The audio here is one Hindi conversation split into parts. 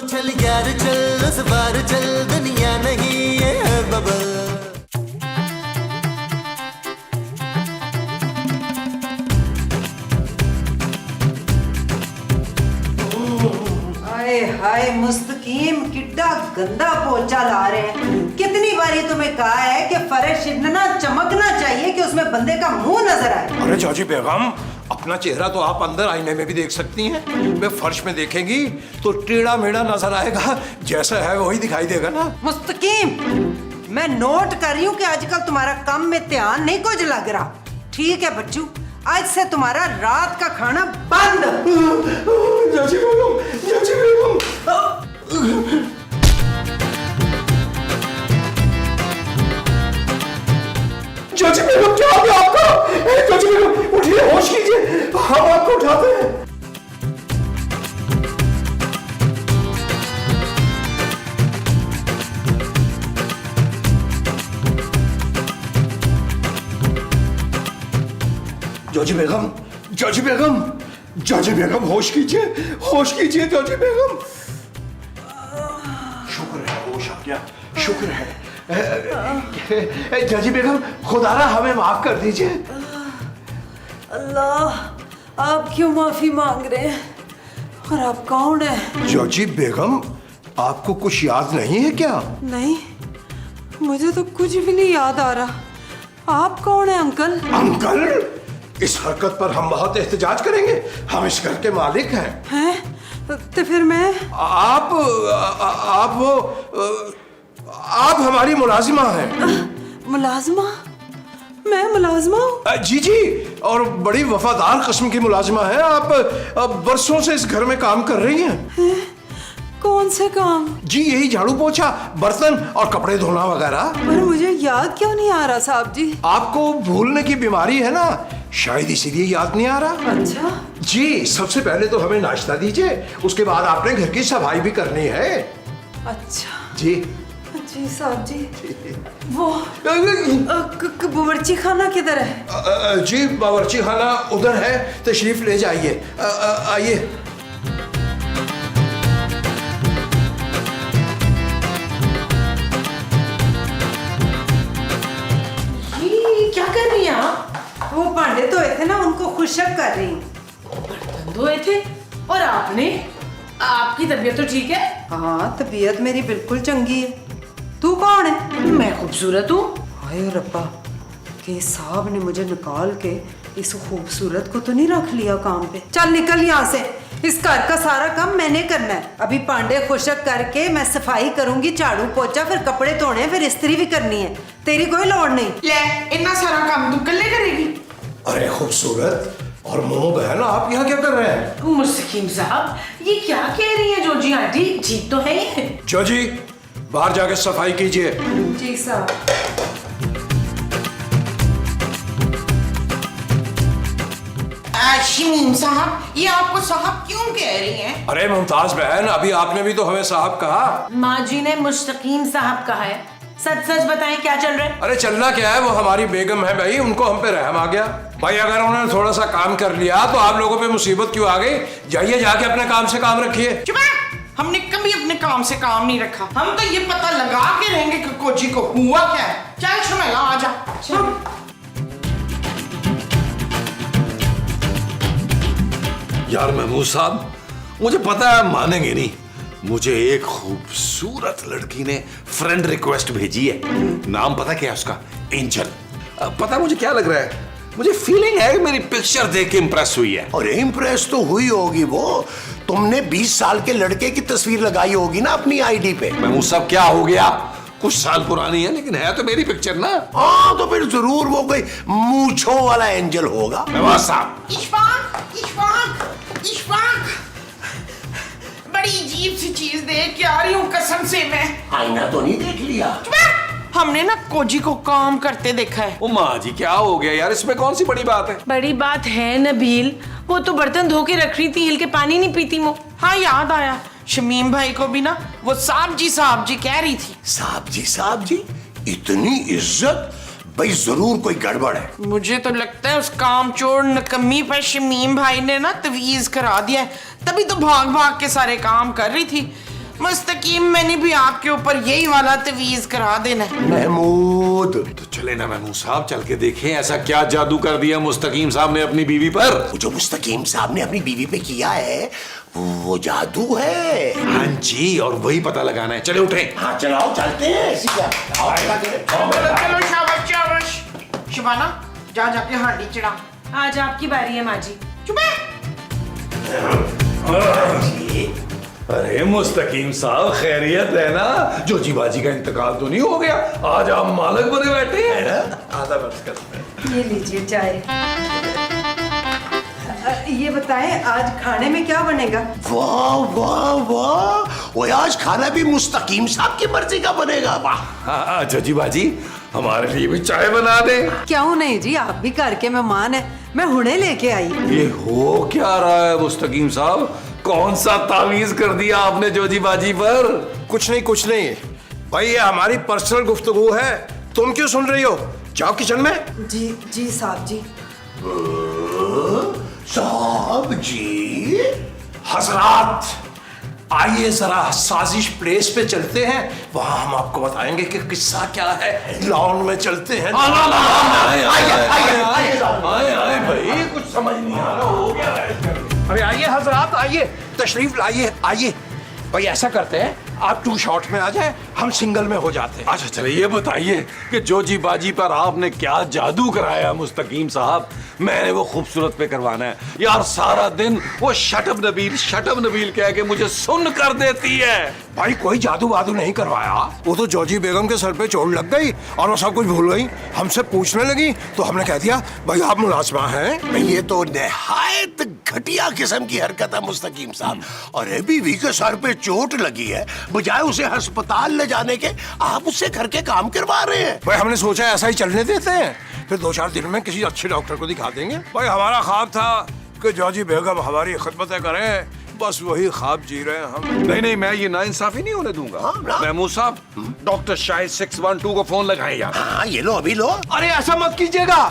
चल यार चल, उस बार चल, दुनिया नहीं ये है बबल। हाय मुस्तकीम, किड्डा गंदा पोचा ला रहे हैं। कितनी बारी तुम्हें कहा है कि फर्श इतना चमकना चाहिए कि उसमें बंदे का मुंह नजर आए। अरे चाची बेगम, अपना चेहरा तो आप अंदर आईने में भी देख सकती हैं। मैं फर्श में देखेंगी तो टेढ़ा मेढ़ा नजर आएगा, जैसा है वही दिखाई देगा ना। मुस्तकीम, मैं नोट कर रही हूँ कि आजकल तुम्हारा काम में ध्यान नहीं कुछ लग रहा। ठीक है बच्चू, आज से तुम्हारा रात का खाना बंद। चाची बेगम, चाची बेगम। चाची बेगम, क्या हो गया आपको? चाची बेगम उठिए, होश कीजिए, हम आपको उठाते हैं। चाची बेगम, चाची बेगम, चाची बेगम, होश कीजिए, होश कीजिए चाची बेगम। शुक्र है होश आ गया, शुक्र है। चाची बेगम, खुदारा हमें माफ कर दीजिए। अल्लाह, आप क्यों माफी मांग रहे हैं और आप कौन है? चाची बेगम, आपको कुछ याद नहीं है क्या? नहीं, मुझे तो कुछ भी नहीं याद आ रहा। आप कौन है अंकल? अंकल, इस हरकत पर हम बहुत एहतजाज करेंगे। हम इस घर के मालिक हैं। हैं? तो फिर मैं? आप हमारी मुलाजिमा हैं। मुलाजमा? मैं मुलाजमा हूँ? जी जी, और बड़ी वफादार किस्म की मुलाजिमा है आप। बरसों से इस घर में काम कर रही हैं। कौन से काम? जी यही झाड़ू पोछा, बर्तन और कपड़े धोना वगैरह। पर मुझे याद क्यों नहीं आ रहा साहब जी? आपको भूलने की बीमारी है ना, शायद इसीलिए याद नहीं आ रहा। अच्छा जी, सबसे पहले तो हमें नाश्ता दीजिए, उसके बाद आपने घर की सफाई भी करनी है। अच्छा जी जी साहब जी। वो बावर्ची खाना किधर है? जी बावर्ची खाना उधर है, तशरीफ ले जाइए। आइए। क्या कर रही हैं आप? वो भांडे धोए थे ना, उनको खुशक कर रही हूँ। बर्तन धोए थे और आपने? आपकी तबीयत तो ठीक है? हाँ, तबीयत मेरी बिल्कुल चंगी है। तू कौन है? मैं खूबसूरत हूँ। हाय रब्बा, के साहब ने मुझे निकाल के इस खूबसूरत को तो नहीं रख लिया काम पे। चल निकल यहाँ से, इस घर का सारा काम मैंने करना है। अभी पांडे खुशक करके मैं सफाई करूंगी, झाड़ू पोछा, फिर कपड़े धोने, फिर इस्त्री भी करनी है। तेरी कोई लोड़ नहीं। ले, इतना सारा काम तू कल्ले करेगी? अरे खूबसूरत और मोमो बहन, आप यहाँ क्या कर रहे हैं? मुस्तकीम साहब, ये क्या कह रही है जोजी आंटी? ठीक तो है ये? जोजी, बाहर जाके सफाई कीजिए। जी साहब। शमीम साहब, ये आपको साहब क्यों कह रही हैं? अरे मुमताज बहन, अभी आपने भी तो हमें साहब कहा। माँ जी ने मुस्तकीम साहब कहा है। सच सच बताएं, क्या चल रहा है? अरे चलना क्या है, वो हमारी बेगम है भाई, उनको हम पे रहम आ गया भाई। अगर उन्होंने थोड़ा सा काम कर लिया तो आप लोगों पे मुसीबत क्यों आ गई? जाइए, जाके अपने काम से काम रखिए। चुप है! हमने कभी अपने काम से काम नहीं रखा। हम तो ये पता लगा के रहेंगे कि कोची को हुआ क्या है। चल शमेला, आजा। यार महमूद साहब, मुझे पता है मानेंगे नहीं, मुझे एक खूबसूरत लड़की ने फ्रेंड रिक्वेस्ट भेजी है। नाम पता क्या है उसका? एंजल। पता मुझे क्या लग रहा है? मुझे फीलिंग है मेरी पिक्चर देख के इंप्रेस हुई है। और इम्प्रेस तो हुई होगी वो। तुमने 20 साल के लड़के की तस्वीर लगाई होगी ना अपनी आईडी पे। महमूद साहब, क्या हो गया? कुछ साल पुरानी है लेकिन है तो मेरी पिक्चर ना। हाँ, तो फिर जरूर वो कोई मूंछों वाला एंजल होगा। महमूद साहब, इशफाक, इशफाक, इशफाक, बड़ी अजीब सी चीज देख के आ रही हूँ कसम से मैं। आईना तो नहीं देख लिया? हमने ना कोजी को काम करते देखा है। ओ माँ जी, क्या हो गया यार, इसमें कौन सी बड़ी बात है? बड़ी बात है नबील, वो तो बर्तन धो के रख रही थी, हिल के पानी नहीं पीती वो। हाँ याद आया, शमीम भाई को भी ना वो साहब जी कह रही थी। साहब जी, इतनी इज्जत? भाई जरूर कोई गड़बड़ है। मुझे तो लगता है उस कामचोर नकम्मी पर शमीम भाई ने ना तवीज करा दिया है, तभी तो भाग भाग के सारे काम कर रही थी। मुस्तकीम मैंने भी आपके ऊपर यही वाला तवीज करा देना है। महमूद, तो चले ना महमूद साहब, चल के देखें ऐसा क्या जादू कर दिया मुस्तकीम साहब ने अपनी बीवी पर। वो जो मुस्तकीम साहब ने अपनी बीवी पे किया है वो जादू है। हाँ जी, और वही पता लगाना है। चले उठे। हाँ चलाओ, चलते हैं। ऐसी क्या? चलो शाबाश शाबाश। शबाना जा जाके हांडी चढ़ा। आज आपकी बारी है माँ जी। चुप है। अरे मुस्तकीम साहब, खैरियत है ना? जोजी बाजी का इंतकाल तो नहीं हो गया? आज आप मालक बने बैठे हैं ना? आधा बर्स करते हैं। ये लीजिए चाय। ये बताएं आज खाने में क्या बनेगा? वाह वाह वाह, वो आज खाना भी मुस्तकीम साहब की मर्जी का बनेगा। वाह। हाँ जोजी बाजी, हमारे लिए भी चाय बना दे। क्यों नहीं जी, आप भी घर के मेहमान हैं, मैं हुणे लेके आई। ये हो क्या रहा है मुस्तकीम साहब? कौन सा तावीज कर दिया आपने जोजी बाजी पर? कुछ नहीं भाई, ये हमारी पर्सनल गुफ्तगू है, तुम क्यों सुन रही हो? जाओ किचन में। जी जी साहब जी। साहब जी। हजरात आइए जरा साजिश प्लेस पे चलते हैं, वहां हम आपको बताएंगे कि किस्सा क्या है। लॉन में चलते हैं। आए भाई, कुछ समझ नहीं आ रहा, हो क्या है? अरे आइए हजरात, आइए, तशरीफ लाइए, आइए। भाई ऐसा करते हैं, आप 2 शॉट में आ जाए, हम सिंगल में हो जाते हैं। अच्छा चलिए, ये बताइए कि जोजी बाजी पर आपने क्या जादू कराया मुस्तकीम साहब? मैंने वो खूबसूरत पे करवाना है यार। सारा दिन वो शटअप नबील कह के मुझे सुन कर देती है। भाई कोई जादू वादू नहीं करवाया, वो तो जोजी बेगम के सर पे चोट लग गई और वो सब कुछ भूल गई, हमसे पूछने लगी तो हमने कह दिया भाई आप मुलाजमा हैं। ये तो निहायत घटिया किस्म की हरकत है मुस्तकीम साहब। और बीवी के सर पे चोट लगी है, बजाय उसे अस्पताल ले जाने के आप उससे घर के काम करवा रहे हैं। भाई हमने सोचा ऐसा ही चलने देते हैं, फिर 2-4 दिन में किसी अच्छे डॉक्टर को दिखा देंगे। भाई हमारा ख्वाब था कि जोजी बेगम हमारी खिदमतें करें, बस वही ख्वाब जी रहे हैं हम। नहीं, मैं ये नाइंसाफी नहीं होने दूंगा। महमूद साहब, डॉक्टर शाहिद 612 को फोन लगाएं यार। हाँ ये लो, अभी लो। अरे ऐसा मत कीजिएगा,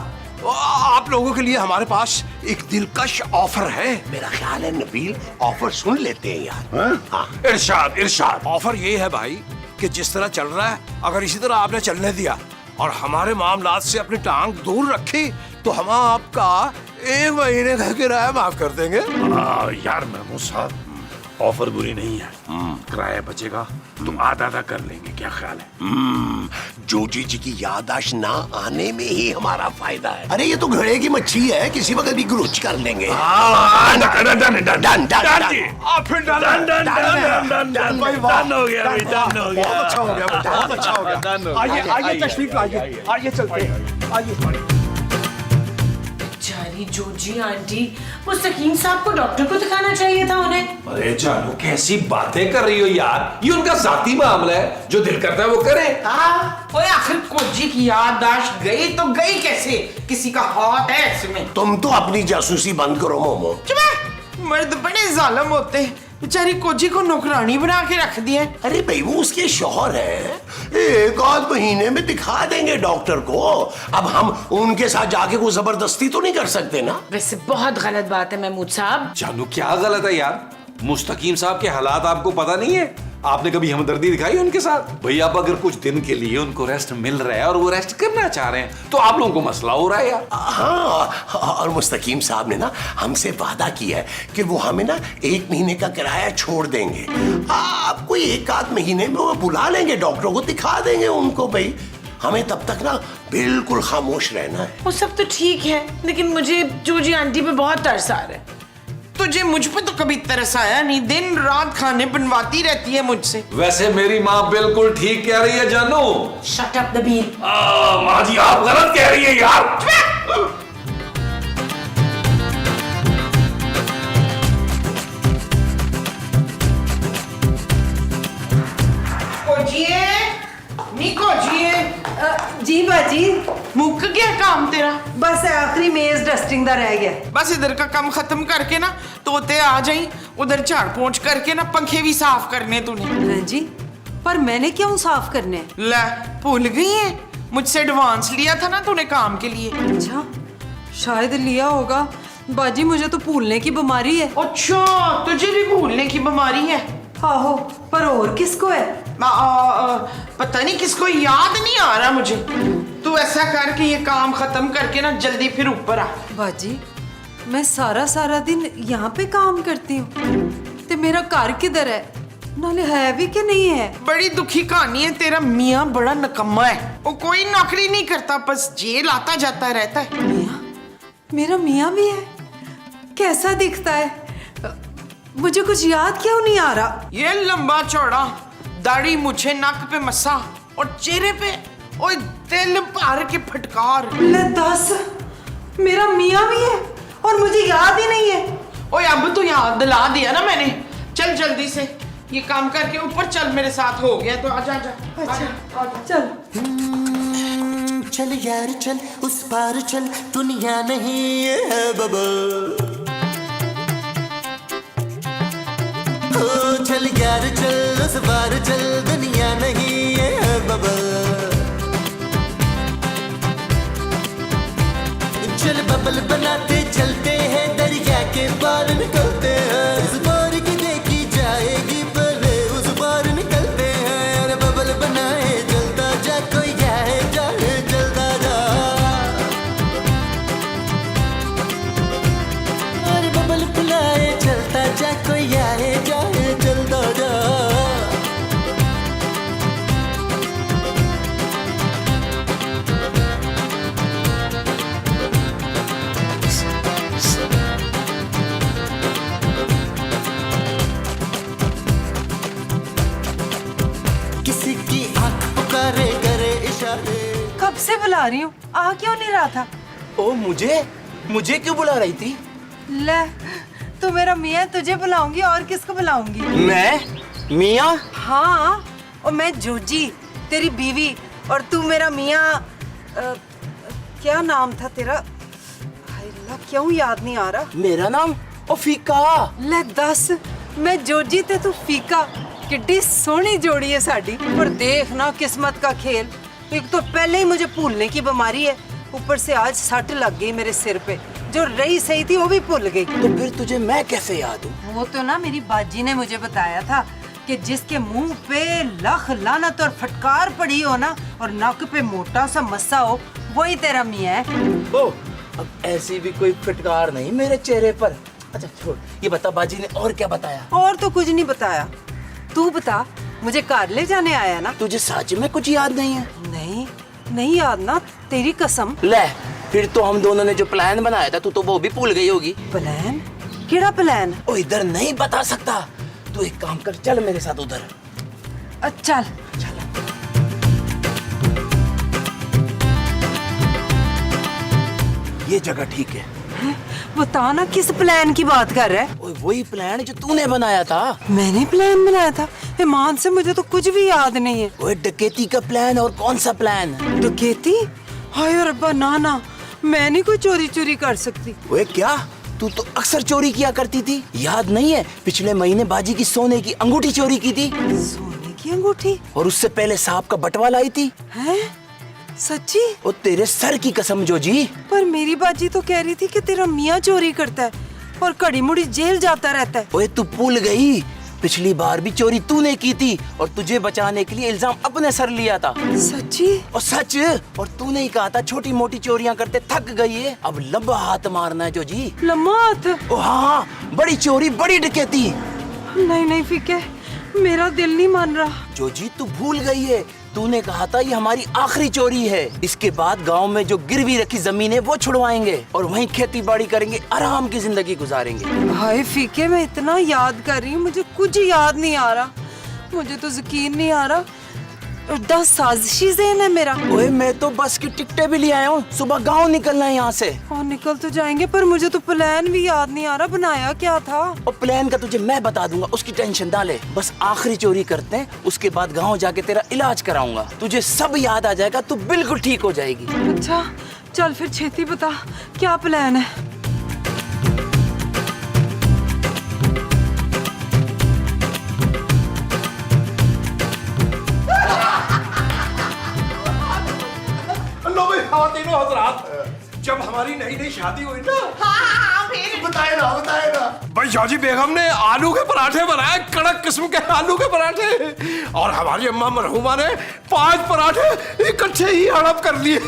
आप लोगों के लिए हमारे पास एक दिलकश ऑफर है। मेरा ख्याल है नबील ऑफर सुन लेते हैं यार। हाँ। इरशाद। ऑफर ये है भाई कि जिस तरह चल रहा है, अगर इसी तरह आपने चलने दिया और हमारे मामलात से अपनी टांग दूर रखी तो हम आपका 1 महीने का किराया माफ कर देंगे। यार महमूद साहब, ऑफर बुरी नहीं है, किराया बचेगा तो आधा कर लेंगे, क्या ख्याल है? जोजी जी की याददाश्त ना आने में ही हमारा फायदा है। अरे ये तो घड़े की मच्छी है, किसी वक्त भी गुरुच कर लेंगे। आइए तशरीफ लाइए, आइए चलते हैं, आइए। बेचारी जोजी आंटी, मुस्तकीम साहब को डॉक्टर को दिखाना चाहिए था उन्हें। अरे जानू, कैसी बातें कर रही हो यार? ये उनका जाती मामला है, जो दिल करता है वो करे। ओए आखिर कोजी की याददाश्त गई तो गई कैसे? किसी का हाथ है इसमें। तुम तो अपनी जासूसी बंद करो मोमो। मर्द बड़े जालिम होते हैं, बेचारी कोजी को नौकरानी बना के रख दिया। अरे भाई वो उसके शौहर है, 1 महीने में दिखा देंगे डॉक्टर को। अब हम उनके साथ जाके कोई जबरदस्ती तो नहीं कर सकते ना। वैसे बहुत गलत बात है महमूद साहब। जानू क्या गलत है यार? मुस्तकीम साहब के हालात आपको पता नहीं है? आपने कभी हमदर्दी दिखाई उनके साथ? भैया अब अगर कुछ दिन के लिए उनको रेस्ट मिल रहा है और वो रेस्ट करना चाह रहे हैं तो आप लोगों को मसला हो रहा है यार। हाँ, और मुस्तकीम साहब ने ना हमसे वादा किया है कि वो हमें ना 1 महीने का किराया छोड़ देंगे। आप कोई 1-8 महीने में वो बुला लेंगे डॉक्टर को, दिखा देंगे उनको। भाई हमें तब तक ना बिल्कुल खामोश रहना है। वो सब तो ठीक है, लेकिन मुझे जोजी आंटी पे बहुत तरस आ रहा है। तुझे मुझ पे तो कभी तरस आया नहीं, दिन रात खाने बनवाती रहती है मुझसे। वैसे मेरी माँ बिल्कुल ठीक कह रही है जानू। Shut up Nabeel. माँ जी आप गलत कह रही है यार। जी बाजी, मुक गया काम तेरा? बस आखिरी मेज डस्टिंग दा रह गया। बस इधर का काम खत्म करके ना तोते आ जाई, उधर झाड़ पोंछ करके ना पंखे भी साफ करने तूने। जी पर मैंने क्यों साफ करने? ले भूल गई है, मुझसे एडवांस लिया था ना तूने काम के लिए। अच्छा शायद लिया होगा बाजी, मुझे तो भूलने की बीमारी है। अच्छा तुझे भी भूलने की बीमारी है? आहो, पर और किसको है? पता नहीं किसको, याद नहीं आ रहा मुझे। तू ऐसा कर कि ये काम खत्म करके ना जल्दी फिर ऊपर आ। बाजी, मैं सारा दिन यहाँ पे काम करती हूँ, ते मेरा घर किधर है? नाले है भी कि नहीं है? बड़ी दुखी कहानी है। तेरा मियाँ बड़ा निकम्मा है, वो कोई नौकरी नहीं करता, बस जेल आता जाता रहता है। मियाँ? मेरा मियाँ भी है? कैसा दिखता है? मुझे कुछ याद क्यों नहीं आ रहा? ये लंबा चौड़ा, दाढ़ी मुझे, नाक पे मस्सा और चेहरे पे ओए दिल भर के फटकार। ले दस, मेरा मियाँ भी है और मुझे याद ही नहीं है। ओए अब तो याद दिला दिया ना मैंने। चल जल्दी से ये काम करके ऊपर चल, मेरे साथ हो गया तो आजा आजा। अच्छा चल। चल यार चल, उस पार चल, दुनिया नहीं है बबल। ओ चल यार चल, उस पार चल, दुनिया नहीं है बबल। चल बबल बनाते चलते हैं, दरिया के पार निकलते हैं। इस पार की देखी जाएगी, पहले उस पार निकलते हैं। अरे बबल बनाए चलता जा, कोई जाए जाए चलता जा। अरे बबल बुलाए चलता जा, कोई आए जाए चलता जा। किसी की आंख पुकारे करे इशारे। कब से बुला रही हूँ, आ क्यों नहीं रहा था? ओ मुझे क्यों बुला रही थी? ले, तू मेरा मियाँ, तुझे बुलाऊंगी और किसको बुलाऊंगी? मैं मियाँ? हाँ, और मैं जोजी तेरी बीवी, और तू मेरा मियाँ। क्या नाम था तेरा? हाय अल्लाह, क्यों याद नहीं आ रहा? मेरा नाम ओ फीका। ले दस, मैं जोजी ते तू फीका, किड्डी सोहनी जोड़ी है साडी। पर देख ना किस्मत का खेल, एक तो पहले ही मुझे भूलने की बीमारी है, ऊपर से आज सट लग गई मेरे सिर पे, जो रही सही थी वो भी भूल गई। तो फिर तुझे मैं कैसे याद हूँ? वो तो ना मेरी बाजी ने मुझे बताया था कि जिसके मुंह पे लख लानत और फटकार पड़ी हो ना, और नाक पे मोटा सा मस्सा हो, वही तेरा मियाँ है। ओ अब ऐसी भी कोई फटकार नहीं मेरे चेहरे पर। अच्छा छोड़, ये बता बाजी ने और क्या बताया? और तो कुछ नहीं बताया, तू बता। मुझे कार ले जाने आया ना? तुझे सच में कुछ याद नहीं है? नहीं याद ना, तेरी कसम। ले फिर तो हम दोनों ने जो प्लान बनाया था, तू तो वो भी भूल गई होगी। प्लान? केड़ा प्लान? ओ इधर नहीं बता सकता। तू एक काम कर, चल मेरे साथ उधर। चल। ये जगह ठीक है। बता ना किस प्लान की बात कर रहा है? ओए वही प्लान जो तूने बनाया था। मैंने प्लान बनाया था? ईमान से मुझे तो कुछ भी याद नहीं है। ओए डकैती का प्लान। और कौन सा प्लान? डकैती? हाय रब्बा, ना मैं नहीं कोई चोरी कर सकती। ओए क्या, तू तो अक्सर चोरी किया करती थी, याद नहीं है? पिछले महीने बाजी की सोने की अंगूठी चोरी की थी। सोने की अंगूठी? और उससे पहले सांप का बटवा लाई थी। हैं? सच्ची? ओ तेरे सर की कसम जो जी। पर मेरी बाजी तो कह रही थी कि तेरा मियाँ चोरी करता है और कड़ी मुड़ी जेल जाता रहता है। ओए तू भूल गई, पिछली बार भी चोरी तूने की थी और तुझे बचाने के लिए इल्जाम अपने सर लिया था। सच्ची? और सच। और तूने ही कहा था छोटी मोटी चोरियां करते थक गई है, अब लंबा हाथ मारना है जो जी। लम्बा हाथ? ओ हाँ, बड़ी चोरी बड़ी डकैती। नहीं फीके, मेरा दिल नहीं मान रहा। जो जी तू भूल गई है, तूने कहा था ये हमारी आखिरी चोरी है। इसके बाद गांव में जो गिरवी रखी जमीन है वो छुड़वाएंगे और वहीं खेती बाड़ी करेंगे, आराम की जिंदगी गुजारेंगे। हाय फीके, मैं इतना याद कर रही हूँ, मुझे कुछ याद नहीं आ रहा। मुझे तो यकीन नहीं आ रहा, 10 साजिशी ज़हन है मेरा। ओए मैं तो बस की टिकटें भी ले आया हूँ, सुबह गांव निकलना है यहाँ से। और निकल तो जाएंगे, पर मुझे तो प्लान भी याद नहीं आ रहा, बनाया क्या था? और प्लान का तुझे मैं बता दूंगा, उसकी टेंशन ना ले। बस आखिरी चोरी करते हैं, उसके बाद गांव जाके तेरा इलाज कराऊंगा, तुझे सब याद आ जाएगा, तू बिल्कुल ठीक हो जाएगी। अच्छा चल फिर छेती बता, क्या प्लान है? लो भाई, खातिनो हजरात, जब हमारी नई शादी हुई ना, फिर बताए ना भाई जॉजी बेगम ने आलू के पराठे बनाए, कड़क किस्म के आलू के पराठे, और हमारी अम्मा मरहुमा ने 5 पराठे इकट्ठे ही हड़प कर लिए।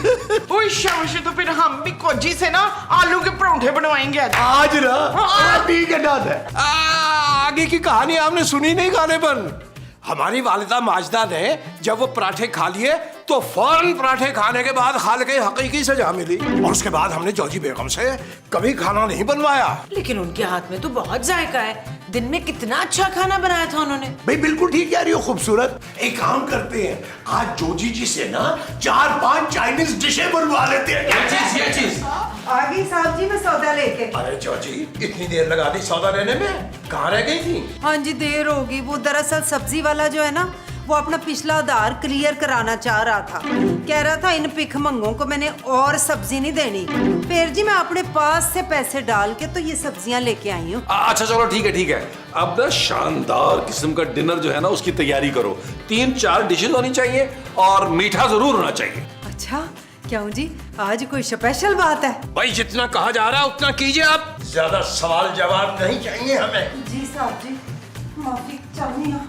ओए शाबाश, तो फिर हम भी कोजी से ना आलू के पराठे बनवाएंगे आज। आज ना ठीक है डन है। आगे की कहानी आपने सुनी नहीं गाने पर। हमारी वालिदा माजदा ने जब वो पराठे खा लिए तो फौरन पराठे खाने के बाद खाल के हकीकी सजा मिली, और उसके बाद हमने जॉजी बेगम से कभी खाना नहीं बनवाया। लेकिन उनके हाथ में तो बहुत जायका है, दिन में कितना अच्छा खाना बनाया था उन्होंने। भाई बिल्कुल ठीक कह रही हो खूबसूरत। एक काम करते हैं, आज जोजी जी से ना 4-5 चाइनीज डिशें बनवा लेते हैं। ये चीज आ गई साहब जी, मैं सौदा लेके। अरे जॉजी इतनी देर लगा दी सौदा लेने में, कहाँ रह गई थी? हाँ जी देर होगी, वो दरअसल सब्जी वाला जो है ना वो अपना पिछला उधार क्लियर कराना चाह रहा था। कह रहा था इन भिखमंगों को मैंने और सब्जी नहीं देनी। फिर जी मैं अपने पास से पैसे डाल के तो ये सब्जियां लेके आई हूँ। अच्छा चलो ठीक है। अब ना शानदार किस्म का डिनर जो है ना उसकी तैयारी करो। 3-4 डिशेज होनी चाहिए और मीठा जरूर होना चाहिए। अच्छा क्यों जी, आज कोई स्पेशल बात है? भाई जितना कहा जा रहा है उतना कीजिए आप, ज्यादा सवाल जवाब नहीं चाहिए हमें। जी साहब जी, माफी चाहनी हूँ।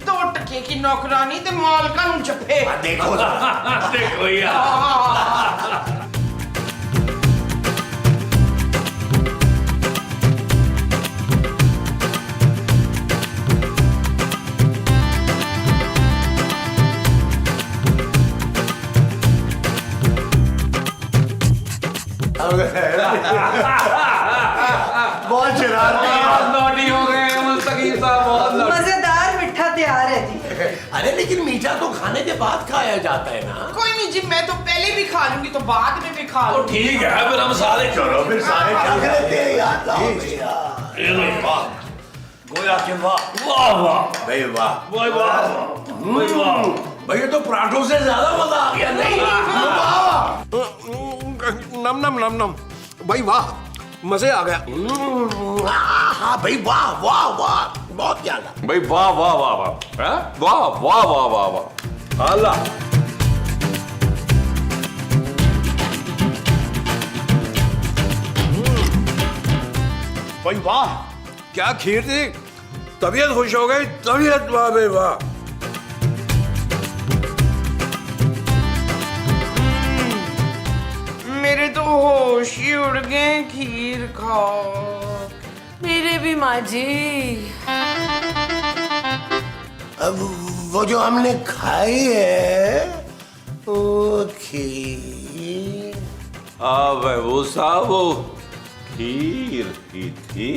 2 टके की नौकरानी ते मालका नु जफे। देखो ना देखो यार। बहुत शरारती। नॉटी हो गए मुस्तकीम साहब, बहुत नॉटी। मजेदार मिठा तैयार है जी। अरे लेकिन मीठा तो खाने के बाद खाया जाता है ना। कोई नहीं जी, मैं तो पहले भी खा लूंगी तो बाद में भी खा लूंगी। ठीक है फिर हम सारे चलो फिर सारे खा लेते हैं यार। लाओ भैया। गोया के वाह वाह वाह भाई वाह वाह वाह वाह। भैया तो पराठों से ज्यादा मजा आ गया। नहीं नम नम नम नम, भाई वाह मजे आ गया। हाँ भाई वाह वाह वाह, बहुत ज्यादा। भाई वाह वाह वाह वाह हैं? वाह वाह वाह वाह वाह अल्लाह। भाई वाह क्या खीर थी, तबीयत खुश हो गई, तबीयत वाह बे वाह। मेरे तो होश ही उड़ गए खीर खाओ। मेरे भी माँ जी। अब वो जो हमने खाई है वो खीर। भाई वो साहब वो खीर की थी।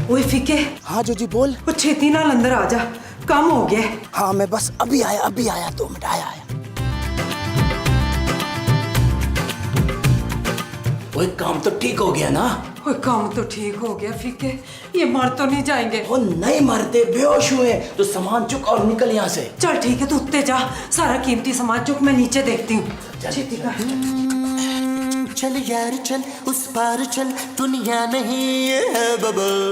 ओए फीके, हाँ जो जी बोल। वो छेती नाल अंदर आ जा, कम हो गया। हाँ मैं बस अभी आया 2 मिनट आया। वो काम तो ठीक हो गया ना? ओए काम तो ठीक हो गया फीके, ये मर तो नहीं जाएंगे? वो नहीं मरते, बेहोश हुए तो सामान चुक और निकल यहाँ से। चल ठीक है, तू उत्ते जा, सारा कीमती सामान चुक, मैं नीचे देखती हूँ। छेती का चल यार चल उस पार चल, दुनिया नहीं ये है बबल।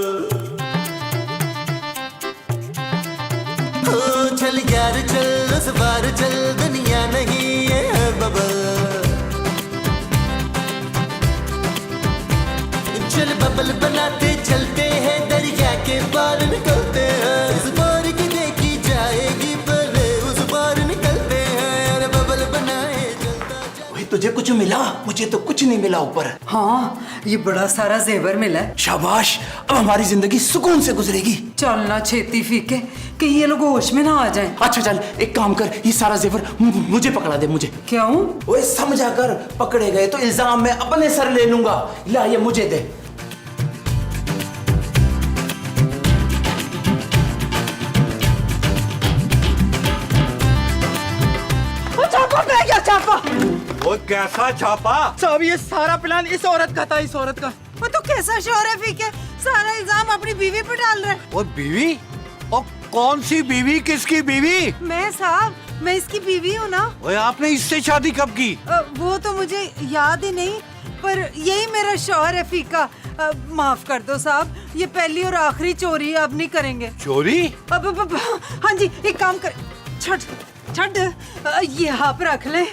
ओ चल यार चल उस पार चल, दुनिया नहीं ये है बबल। चल बबल बनाते चलते हैं, दरिया के पार निकलते हैं। इस बार की देखी जाएगी पर उस पार निकलते हैं। अरे बबल बनाए चलता जा। वही तुझे कुछ मिला? मुझे तो कुछ नहीं मिला ऊपर। हाँ ये बड़ा सारा जेवर मिला है। शाबाश, अब हमारी जिंदगी सुकून से गुजरेगी। चलना छेती फीके, कहीं ये लोग होश में ना आ जाएं। अच्छा चल एक काम कर, ये सारा जेवर मुझे पकड़ा दे। मुझे क्यों? वो समझा कर, पकड़े गए तो इल्जाम मैं अपने सर ले लूंगा। ला ये मुझे दे। छापा वो कैसा छापा? साहब ये सारा प्लान इस औरत का था, इस औरत का। वो तो कैसा शोर है फीके, सारा इल्जाम अपनी बीवी पे डाल रहा है। और बीवी? और कौन सी बीवी, किसकी बीवी? मैं साहब, मैं इसकी बीवी हूँ ना। ओए आपने इससे शादी कब की? वो तो मुझे याद ही नहीं, पर यही मेरा शौहर है फीका। माफ कर दो साहब, ये पहली और आखिरी चोरी है, अब नहीं करेंगे। चोरी? अब हाँ जी, एक काम कर, छट ये आप रख ले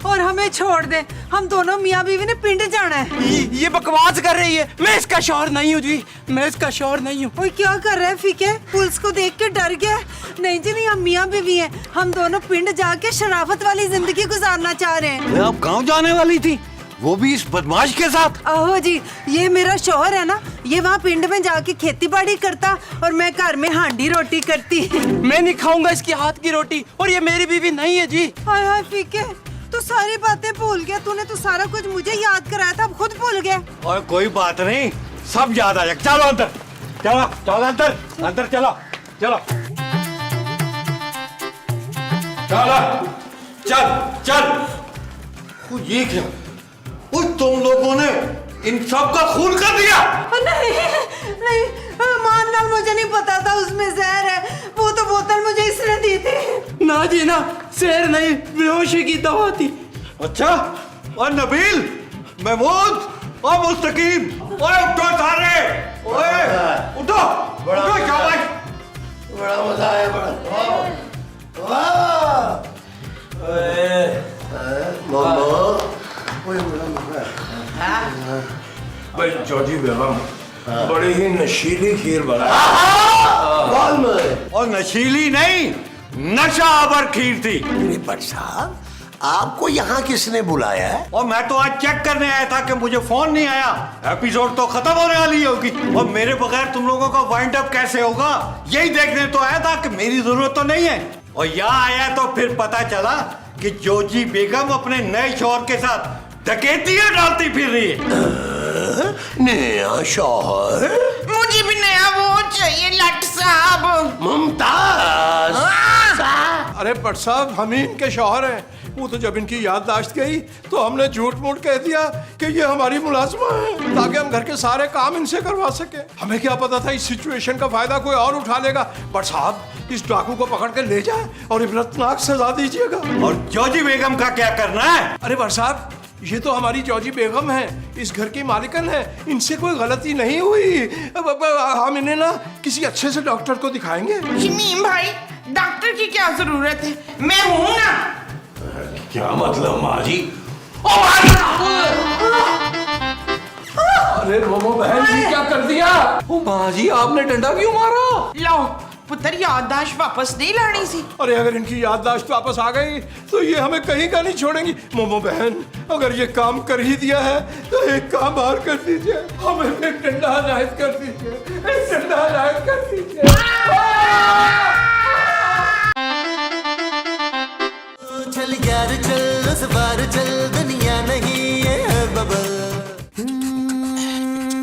और हमें छोड़ दे। हम दोनों मियाँ बीवी ने पिंड जाना है। ये बकवास कर रही है। मैं इसका शौहर नहीं हूँ जी, मैं इसका शौहर नहीं हूँ। ओए क्या कर रहे हैं फीके? पुलिस को देख के डर गया? नहीं जी नहीं, हम मियाँ बीवी हैं। हम दोनों पिंड जाके शराफत वाली जिंदगी गुजारना चाह रहे हैं। आप गाँव जाने वाली थी, वो भी इस बदमाश के साथ? आहो जी, ये मेरा शौहर है ना, ये वहाँ पिंड में जाके खेती बाड़ी करता और मैं घर में हांडी रोटी करती। मैं नहीं खाऊंगा इसके हाथ की रोटी, और ये मेरी बीवी नहीं है जी। हाय हाय फीके, तू सारी बातें भूल गया। तूने तो सारा कुछ मुझे याद कराया था, अब खुद भूल गया। और कोई बात नहीं, सब याद आ जाएगा। चलो अंदर, चलो अंदर, अंदर चलो चलो चल चल। ये क्या? तुम लोगों ने इन सब का खून कर दिया? नहीं, मानना मुझे नहीं पता था उसमें जहर है। वो तो बोतल मुझे इसने दी थी। ना जी ना, शहर नहीं, बेहोशी की दवा थी। अच्छा, और नबील, महमूद और मुस्तकीम, ओए उठो सारे, ओए उठो, उठो शाबाश। बड़ा मजा आया, भाई जॉर्जी बेगम बड़ी ही नशीली खीर बना, और नशीली नहीं, नशावर खीर थी। अरे भट्ट साहब, आपको यहाँ किसने बुलाया है? और मैं तो आज चेक करने आया था कि मुझे फोन नहीं आया। एपिसोड तो खत्म होने वाली होगी और मेरे बगैर तुम लोगों का वाइंड अप कैसे होगा, यही देखने तो आया था कि मेरी जरूरत तो नहीं है। और यहाँ आया तो फिर पता चला कि जोजी बेगम अपने नए शौहर के साथ डकैतियां डालती फिर रही है। नया शौहर? मुझे भी नया वो चाहिए लट साहब। मुमताज। अरे भट्ट साहब, हम ही इनके शौहर हैं। वो तो जब इनकी याददाश्त गई तो हमने झूठ मूठ कह दिया कि ये हमारी मुलाजमा है, ताकि हम घर के सारे काम इनसे करवा सके। हमें क्या पता था इस सिचुएशन का फायदा कोई और उठा लेगा। भट्ट साहब, इस डाकू को पकड़ के ले जाए और इबरतनाक सजा दीजिएगा। और जॉजी बेगम का क्या करना है? अरे भट्ट साहब, ये तो हमारी जॉजी बेगम है, इस घर की मालिकन है, इनसे कोई गलती नहीं हुई। अब हम इन्हें ना किसी अच्छे से डॉक्टर को दिखाएंगे। शमीम भाई, डॉक्टर की क्या जरूरत है, मैं हूँ ना। क्या मतलब माँ जी? अरे मोमो बहन जी, क्या कर दिया? ओ माँ जी, आपने डंडा क्यों मारा? लो पुत्र, याददाश्त वापस नहीं लानी सी। अरे अगर इनकी याददाश्त वापस आ गई तो ये हमें कहीं का नहीं छोड़ेंगी। मोमो बहन, अगर ये काम कर ही दिया है तो एक काम और कर दीजिए, हमें एक डंडा अनायत कर दीजिए, एक डंडा अनायत कर दीजिए। चल यार चल, उस बार चल, दुनिया नहीं है बबल।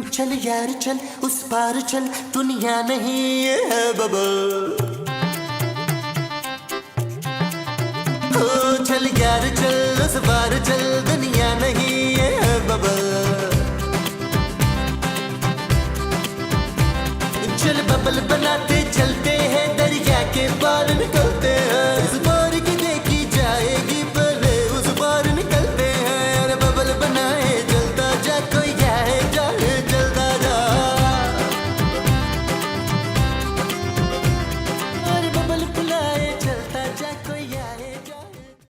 चल यार चल, उस पार चल, दुनिया नहीं है बबल। ओ चल यार चल, उस पार चल, दुनिया नहीं है बबल। चल बबल बनाते चलते